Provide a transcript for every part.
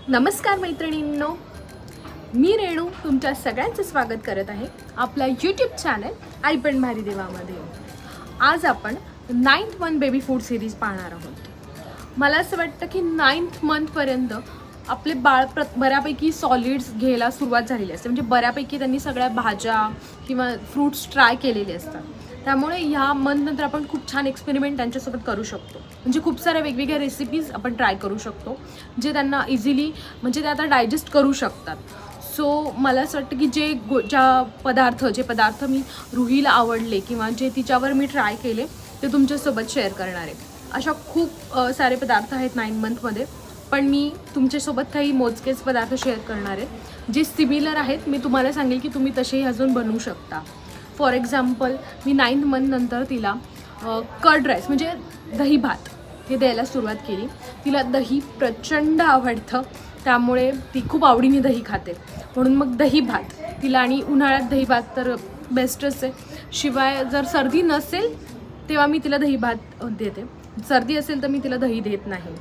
नमस्कार मैत्रिणींनो, मी रेणू तुमच्या सगळ्यांचं स्वागत करत आहे आपल्या यूट्यूब चॅनल आई पण भारी देवामध्ये. आज आपण 9th month baby food series पाहणार आहोत. मला असं वाटतं की 9th मंथपर्यंत आपले बाळ बऱ्यापैकी सॉलिड्स घ्यायला सुरुवात झालेली असते. म्हणजे बऱ्यापैकी त्यांनी सगळ्या भाज्या किंवा फ्रूट्स ट्राय केलेले असतात. त्यामुळे ह्या मंथनंतर आपण खूप छान एक्सपेरिमेंट त्यांच्यासोबत करू शकतो. म्हणजे खूप साऱ्या वेगवेगळ्या रेसिपीज आपण ट्राय करू शकतो जे त्यांना इझिली म्हणजे ते आता डायजेस्ट करू शकतात. सो मला असं वाटतं की जे पदार्थ मी रुहीला आवडले किंवा जे तिच्यावर मी ट्राय केले ते तुमच्यासोबत शेअर करणार आहे. अशा खूप सारे पदार्थ आहेत 9 मंथमध्ये, पण मी तुमच्यासोबत काही मोजकेच पदार्थ शेअर करणार आहे जे सिमिलर आहेत. मी तुम्हाला सांगेल की तुम्ही तसेही अजून बनवू शकता. For example, me 9th month नंतर तिला कर्ड राईस म्हणजे दही भात हे द्यायला सुरुवात केली. तिला दही प्रचंड आवडतं, त्यामुळे ती खूप आवडीने दही खाते. म्हणून मग दही भात तिला, आणि उन्हाळ्यात दही भात तर बेस्टच आहे. शिवाय जर सर्दी नसेल तेव्हा मी तिला दही भात देते, सर्दी असेल तर मी तिला दही देत नाही.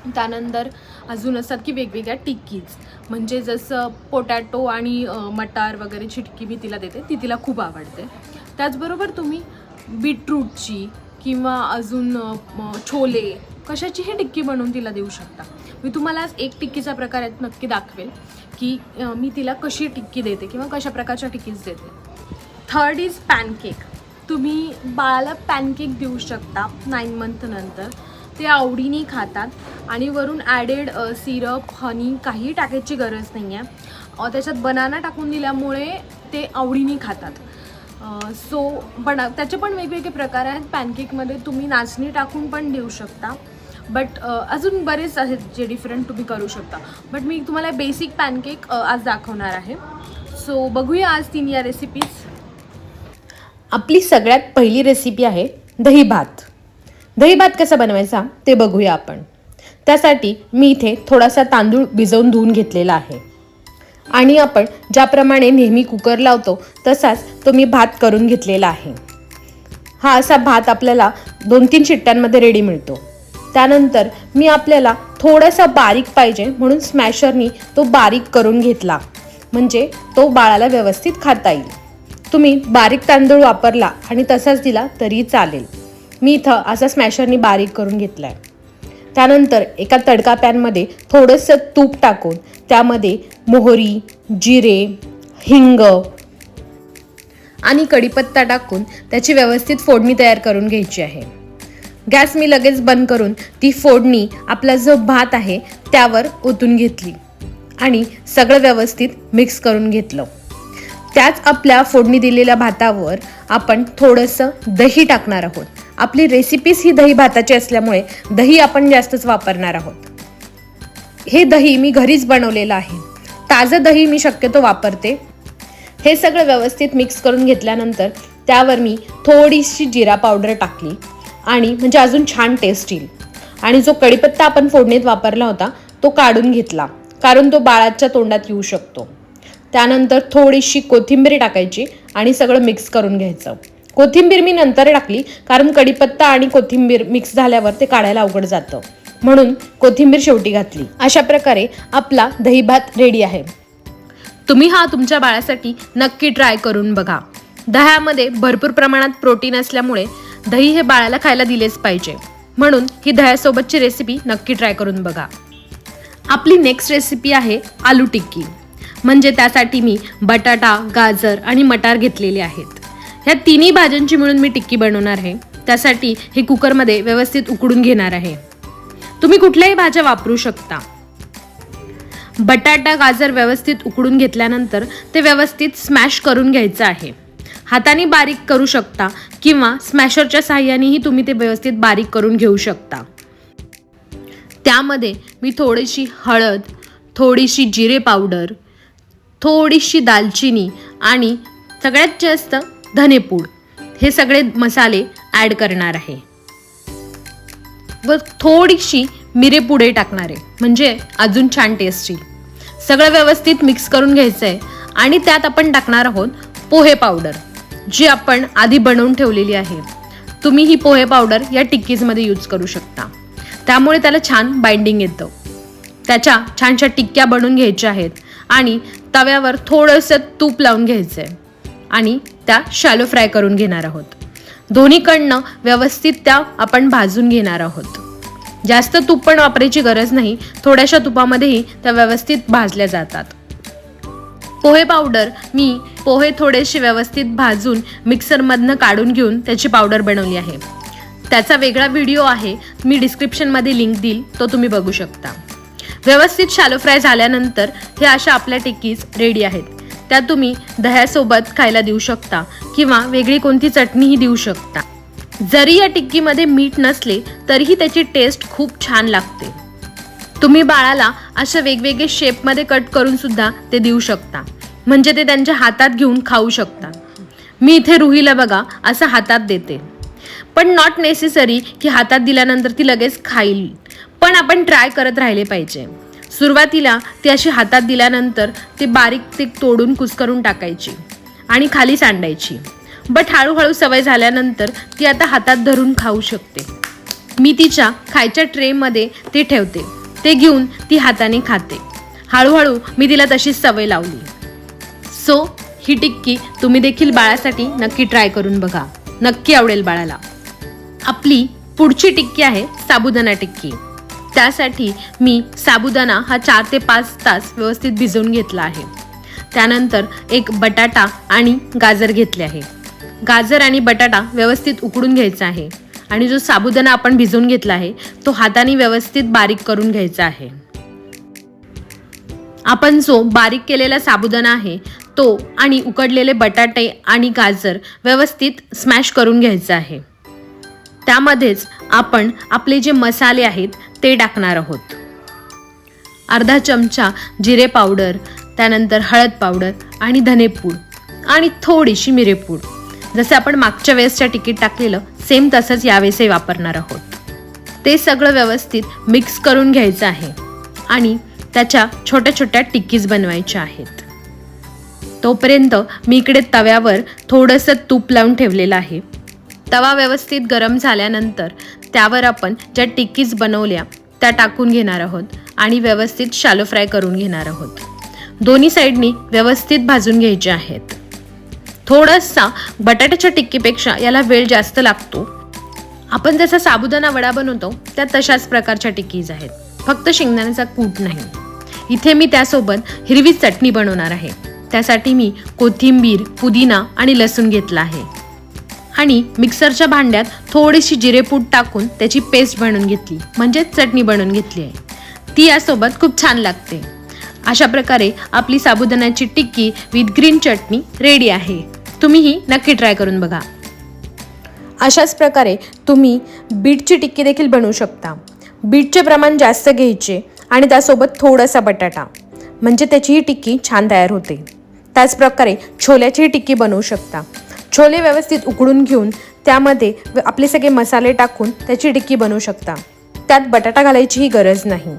त्यानंतर अजून असतात की वेगवेगळ्या टिक्कीज, म्हणजे जसं पोटॅटो आणि मटार वगैरेची टिक्की मी तिला देते, ती तिला खूप आवडते. त्याचबरोबर तुम्ही बीटरूटची किंवा अजून छोले कशाचीही टिक्की बनवून तिला देऊ शकता. मी तुम्हाला एक टिक्कीचा प्रकार नक्की दाखवेल की मी तिला कशी टिक्की देते किंवा कशा प्रकारच्या टिक्कीज देते. Third is pancake. तुम्ही बाळाला पॅनकेक देऊ शकता 9 मंथ नंतर. ते आवडीने खातात आणि वरून ॲडेड सिरप, हनी काही टाकायची गरज नाही आहे. त्याच्यात बनाना टाकून दिल्यामुळे ते आवडीने खातात. सो त्याचे पण वेगवेगळे प्रकार आहेत. पॅनकेकमध्ये तुम्ही नाचणी टाकून पण देऊ शकता, बट अजून बरेच आहेत जे डिफरंट तुम्ही करू शकता. बट मी तुम्हाला बेसिक पॅनकेक आज दाखवणार आहे. सो बघूया आज 3 या रेसिपीज. आपली सगळ्यात पहिली रेसिपी आहे दही भात. दही भात कसा बनवायचा ते बघूया आपण. त्यासाठी मी इथे थोडासा तांदूळ भिजवून धुवून घेतलेला आहे आणि आपण ज्याप्रमाणे नेहमी कुकर लावतो तसाच तो मी भात करून घेतलेला आहे. हा असा भात आपल्याला 2-3 शिट्ट्यांमध्ये रेडी मिळतो. त्यानंतर मी आपल्याला थोडासा बारीक पाहिजे म्हणून स्मॅशरनी तो बारीक करून घेतला, म्हणजे तो बाळाला व्यवस्थित खाता येईल. तुम्ही बारीक तांदूळ वापरला आणि तसाच दिला तरी चालेल. मी इथं असा स्मॅशरनी बारीक करून घेतला आहे. त्यानंतर एका तडका पॅनमध्ये थोडंसं तूप टाकून त्यामध्ये मोहरी, जिरे, हिंग आणि कढीपत्ता टाकून त्याची व्यवस्थित फोडणी तयार करून घ्यायची आहे. गॅस मी लगेच बंद करून ती फोडणी आपला जो भात आहे त्यावर ओतून घेतली आणि सगळं व्यवस्थित मिक्स करून घेतलं. त्याच आपल्या फोडणी दिलेल्या भातावर आपण थोडंसं दही टाकणार आहोत. आपली रेसिपीज ही दही भाताची असल्यामुळे दही आपण जास्तच वापरणार आहोत. हे दही मी घरीच बनवलेलं आहे. ताजं दही मी शक्यतो वापरते. हे सगळं व्यवस्थित मिक्स करून घेतल्यानंतर त्यावर मी थोडीशी जिरा पावडर टाकली आणि म्हणजे अजून छान टेस्ट येईल. आणि जो कढीपत्ता आपण फोडणीत वापरला होता तो काढून घेतला, कारण तो बाळाच्या तोंडात येऊ शकतो. त्यानंतर थोडीशी कोथिंबीर टाकायची आणि सगळं मिक्स करून घ्यायचं. कोथिंबीर मी नंतर टाकली, कारण कढीपत्ता आणि कोथिंबीर मिक्स झाल्यावर ते काढायला अवघड जातं, म्हणून कोथिंबीर शेवटी घातली. अशा प्रकारे आपला दही भात रेडी आहे. तुम्ही हा तुमच्या बाळासाठी नक्की ट्राय करून बघा. दह्यामध्ये भरपूर प्रमाणात प्रोटीन असल्यामुळे दही हे बाळाला खायला दिलेच पाहिजे, म्हणून ही दह्यासोबतची रेसिपी नक्की ट्राय करून बघा. आपली नेक्स्ट रेसिपी आहे आलू टिक्की. म्हणजे त्यासाठी मी बटाटा, गाजर आणि मटार घेतलेले आहेत. ह्या तिन्ही भाज्यांची मिळून मी टिक्की बनवणार आहे. त्यासाठी हे कुकरमध्ये व्यवस्थित उकडून घेणार आहे. तुम्ही कुठल्याही भाज्या वापरू शकता. बटाटा, गाजर व्यवस्थित उकडून घेतल्यानंतर ते व्यवस्थित स्मॅश करून घ्यायचं आहे. हाताने बारीक करू शकता किंवा स्मॅशरच्या साहाय्यानेही तुम्ही ते व्यवस्थित बारीक करून घेऊ शकता. त्यामध्ये मी थोडीशी हळद, थोडीशी जिरे पावडर, थोडीशी दालचिनी आणि सगळ्यात जास्त धनेपूड हे सगळे मसाले ॲड करणार आहे व थोडीशी मिरेपुडे टाकणार आहे, म्हणजे अजून छान टेस्ट येईल. सगळं व्यवस्थित मिक्स करून घ्यायचं आहे आणि त्यात आपण टाकणार आहोत पोहे पावडर, जी आपण आधी बनवून ठेवलेली आहे. तुम्ही ही पोहे पावडर या टिक्कीजमध्ये यूज करू शकता, त्यामुळे त्याला छान बाइंडिंग येतं. त्याच्या छानशा टिक्क्या बनवून घ्यायच्या आहेत आणि तव्यावर थोडंसं तूप लावून घ्यायचं आहे आणि त्या शॅलो फ्राय करून घेणार आहोत. दोन्हीकडनं व्यवस्थित त्या आपण भाजून घेणार आहोत. जास्त तूप पण वापरायची गरज नाही, थोड्याशा तुपामध्येही त्या व्यवस्थित भाजल्या जातात. पोहे पावडर मी पोहे थोडेसे व्यवस्थित भाजून मिक्सरमधनं काढून घेऊन त्याची पावडर बनवली आहे. त्याचा वेगळा व्हिडिओ आहे, मी डिस्क्रिप्शनमध्ये लिंक देईल, तो तुम्ही बघू शकता. व्यवस्थित शॅलो फ्राय झाल्यानंतर हे अशा आपल्या टिक्कीज रेडी आहेत. त्या तुम्ही दह्यासोबत खायला देऊ शकता किंवा वेगळी कोणती चटणीही देऊ शकता. जरी या टिक्कीमध्ये मीठ नसले तरीही त्याची टेस्ट खूप छान लागते. तुम्ही बाळाला अशा वेगवेगळे शेपमध्ये कट करून सुद्धा ते देऊ शकता, म्हणजे ते त्यांच्या हातात घेऊन खाऊ शकतात. मी इथे रुहीला बघा असं हातात देते, पण नॉट नेसेसरी की हातात दिल्यानंतर ती लगेच खाईल, पण आपण ट्राय करत राहिले पाहिजे. सुरुवातीला ती अशी हातात दिल्यानंतर ती बारीक ती तोडून कुस्करून टाकायची आणि खाली सांडायची, बट हळूहळू सवय झाल्यानंतर ती आता हातात धरून खाऊ शकते. मी तिच्या खायच्या ट्रेमध्ये ते ठेवते, ते घेऊन ती हाताने खाते. हळूहळू मी तिला तशीच सवय लावली. सो ही टिक्की तुम्ही देखील बाळासाठी नक्की ट्राय करून बघा, नक्की आवडेल बाळाला. आपली पुढची टिक्की आहे साबुदाणा टिक्की. त्यासाठी मी साबुदाणा हा 4 ते 5 तास व्यवस्थित भिजवून घेतला आहे. त्यानंतर एक बटाटा आणि गाजर घेतले आहे. गाजर आणि बटाटा व्यवस्थित उकडून घ्यायचा आहे आणि जो साबुदाणा आपण भिजवून घेतला आहे तो हाताने व्यवस्थित बारीक करून घ्यायचा आहे. आपण जो बारीक केलेला साबुदाणा आहे तो आणि उकडलेले बटाटे आणि गाजर व्यवस्थित स्मॅश करून घ्यायचं आहे. त्यामध्येच आपण आपले जे मसाले आहेत ते टाकणार आहोत. अर्धा चमचा जिरे पावडर, त्यानंतर हळद पावडर आणि धनेपूड आणि थोडीशी मिरेपूड. जसं आपण मागच्या वेळेसच्या टिकीट टाकलेलं सेम तसंच यावेळेसही वापरणार आहोत. ते सगळं व्यवस्थित मिक्स करून घ्यायचं आहे आणि त्याच्या छोट्या छोट्या टिक्कीज बनवायच्या आहेत. तोपर्यंत मी इकडे तव्यावर थोडंसं तूप लावून ठेवलेलं आहे. तवा व्यवस्थित गरम झाल्यानंतर त्यावर आपण ज्या टिक्कीज बनवल्या त्या टाकून घेणार आहोत आणि व्यवस्थित शॅलो फ्राय करून घेणार आहोत. दोन्ही साईडनी व्यवस्थित भाजून घ्यायचे आहेत. थोडासा बटाट्याच्या टिक्कीपेक्षा याला वेळ जास्त लागतो. आपण जसा साबुदाणा वडा बनवतो त्या तशाच प्रकारच्या टिक्कीज आहेत, फक्त शेंगदाण्याचा कूट नाही. इथे मी त्यासोबत हिरवी चटणी बनवणार आहे. त्यासाठी मी कोथिंबीर, पुदिना आणि लसूण घेतला आहे आणि मिक्सरच्या भांड्यात थोडीशी जिरेपूड टाकून त्याची पेस्ट बनवून घेतली, म्हणजेच चटणी बनवून घेतली आहे. ती यासोबत खूप छान लागते. अशा प्रकारे आपली साबुदाण्याची tikki with green chutney ready आहे. तुम्हीही नक्की ट्राय करून बघा. अशाच प्रकारे तुम्ही बीटची टिक्की देखील बनवू शकता. बीटचे प्रमाण जास्त घ्यायचे आणि त्यासोबत थोडासा बटाटा, म्हणजे त्याची ही टिक्की छान तयार होते. त्याचप्रकारे छोल्याची टिक्की बनवू शकता. छोले व्यवस्थित उकडून घेऊन त्यामध्ये आपले सगळे मसाले टाकून त्याची टिक्की बनवू शकता. त्यात बटाटा घालायचीही गरज नाही.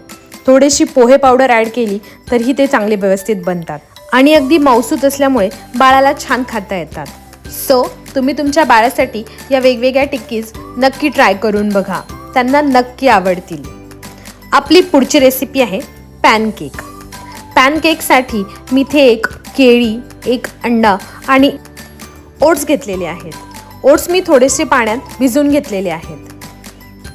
थोडीशी पोहे पावडर ॲड केली तरीही ते चांगले व्यवस्थित बनतात आणि अगदी मौसूत असल्यामुळे बाळाला छान खाता येतात. सो तुम्ही तुमच्या बाळासाठी या वेगवेगळ्या टिक्कीज नक्की ट्राय करून बघा, त्यांना नक्की आवडतील. आपली पुढची रेसिपी आहे पॅनकेक. पॅनकेकसाठी मी इथे एक केळी, एक अंडा आणि ओट्स घेतलेले आहेत. ओट्स मी थोडेसे पाण्यात भिजवून घेतलेले आहेत.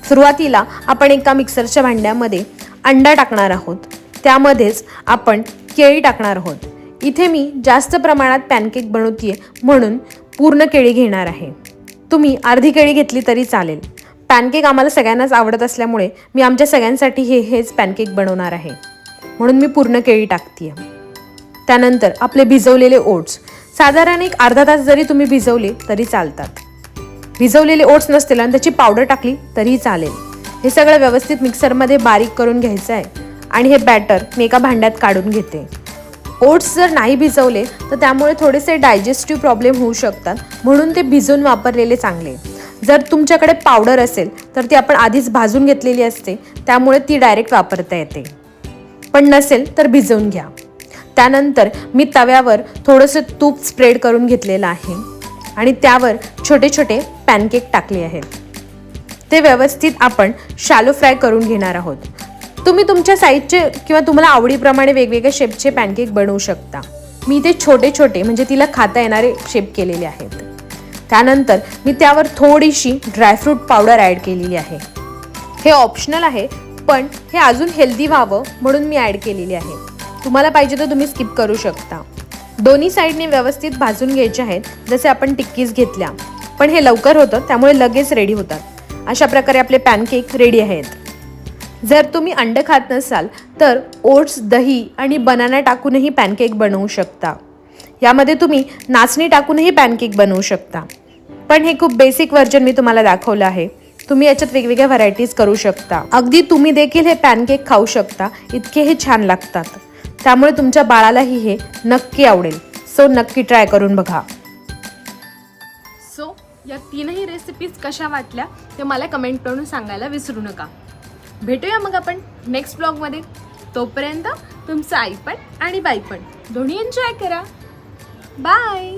सुरुवातीला आपण एका मिक्सरच्या भांड्यामध्ये अंडा टाकणार आहोत. त्यामध्येच आपण केळी टाकणार आहोत. इथे मी जास्त प्रमाणात पॅनकेक बनवते म्हणून पूर्ण केळी घेणार आहे. तुम्ही अर्धी केळी घेतली तरी चालेल. पॅनकेक आम्हाला सगळ्यांनाच आवडत असल्यामुळे मी आमच्या सगळ्यांसाठी हेच पॅनकेक बनवणार आहे, म्हणून मी पूर्ण केळी टाकते. त्यानंतर आपले भिजवलेले ओट्स साधारण एक अर्धा तास जरी तुम्ही भिजवले तरी चालतात. भिजवलेले ओट्स नसतील आणि त्याची पावडर टाकली तरीही चालेल. हे सगळं व्यवस्थित मिक्सरमध्ये बारीक करून घ्यायचं आहे आणि हे बॅटर मी एका भांड्यात काढून घेते. ओट्स जर नाही भिजवले तर त्यामुळे थोडेसे डायजेस्टिव्ह प्रॉब्लेम होऊ शकतात, म्हणून ते भिजवून वापरलेले चांगले. जर तुमच्याकडे पावडर असेल तर ती आपण आधीच भाजून घेतलेली असते, त्यामुळे ती डायरेक्ट वापरता येते. पण नसेल तर भिजवून घ्या. त्यानंतर मी तव्यावर थोडंसं तूप स्प्रेड करून घेतलेलं आहे आणि त्यावर छोटे छोटे पॅनकेक टाकले आहेत. ते व्यवस्थित आपण शॅलो फ्राय करून घेणार आहोत. तुम्ही तुमच्या साईजचे किंवा तुम्हाला आवडीप्रमाणे वेगवेगळ्या शेपचे पॅनकेक बनवू शकता. मी इथे छोटे छोटे म्हणजे तिला खाता येणारे शेप केलेले आहेत. त्यानंतर मी त्यावर थोडीशी ड्रायफ्रूट पावडर ॲड केलेली आहे. हे ऑप्शनल आहे, पण हे अजून हेल्दी व्हावं म्हणून मी ॲड केलेली आहे. तुम्हाला पाहिजे तर तुम्ही स्किप करू शकता. दोन्ही साईडने व्यवस्थित भाजून घ्यायचे आहेत, जसे आपण टिक्कीज घेतल्या. पण हे लवकर होतं, त्यामुळे लगेच रेडी होतात. अशा प्रकारे आपले पॅनकेक रेडी आहेत. जर तुम्ही अंड खात नसाल तर ओट्स, दही आणि बनाना टाकूनही पॅनकेक बनवू शकता. यामध्ये तुम्ही नाचणी टाकूनही पॅनकेक बनवू शकता. पण हे खूप बेसिक व्हर्जन मी तुम्हाला दाखवलं आहे. तुम्ही याच्यात वेगवेगळ्या व्हरायटीज करू शकता. अगदी तुम्ही देखील हे पॅनकेक खाऊ शकता, इतके हे छान लागतात. त्यामुळे तुमच्या बाळालाही हे नक्की आवडेल. सो नक्की ट्राय करून बघा. सो या तीनही रेसिपीज कशा वाटल्या ते मला कमेंट करून सांगायला विसरू नका. भेटूया मग आपण नेक्स्ट ब्लॉगमध्ये. तोपर्यंत तुमचं आई पण आणि बाई पण दोन्ही एन्जॉय करा. बाय.